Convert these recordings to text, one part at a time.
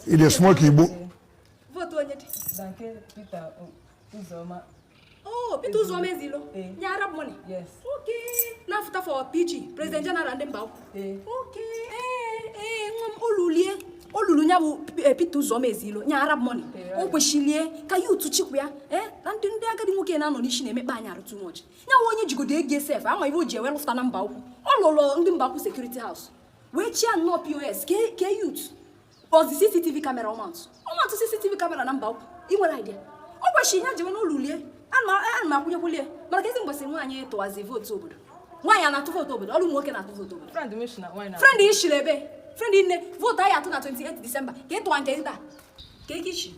It is smoky book. Vote on it. Danke, Peter Uzoma. Oh, Peter Uzoma Zilo. You Arab money? Yes. Okay. Now for PG, President General and Mbao. Okay. Olulunya bu Peter Uzoma Zilo. You Arab money. O kweshilie ka you to chikwa na ndị agadi nwoke na no nishi na emekpa anya too much. Nya wonye jigodo ege sef, ama ibo je we lufta na Mbao. Ololo ndị Mbao security house. We chia no POS ke youth. Was the CCTV camera on mount? On to CCTV camera na Mbao. I nwere idea. O kweshinya je we no lulie. Ana akwụnye kwulie. Mara kezi mgbasi nwanye to as a vote obodo. Nwanya na to vote obodo. Olu nwoke na to vote obodo. Friend mission why na. Friend ishilebe. Friend inne vote ayi atu na 28 December. Ke to anje nda. Ke kishi.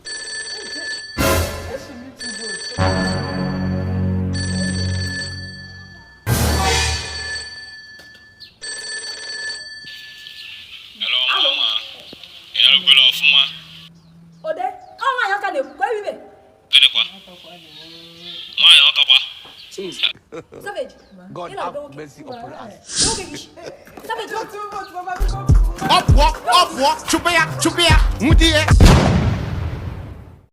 Hello mama. Ina kwela ofuma. Ode, Nwanyiawka de kwa wibe. Kene kwa? Nwanyiawka kwa? Savage. God have mercy upon us. Okay, kishi. Savage. Up walk, chupia, mudie.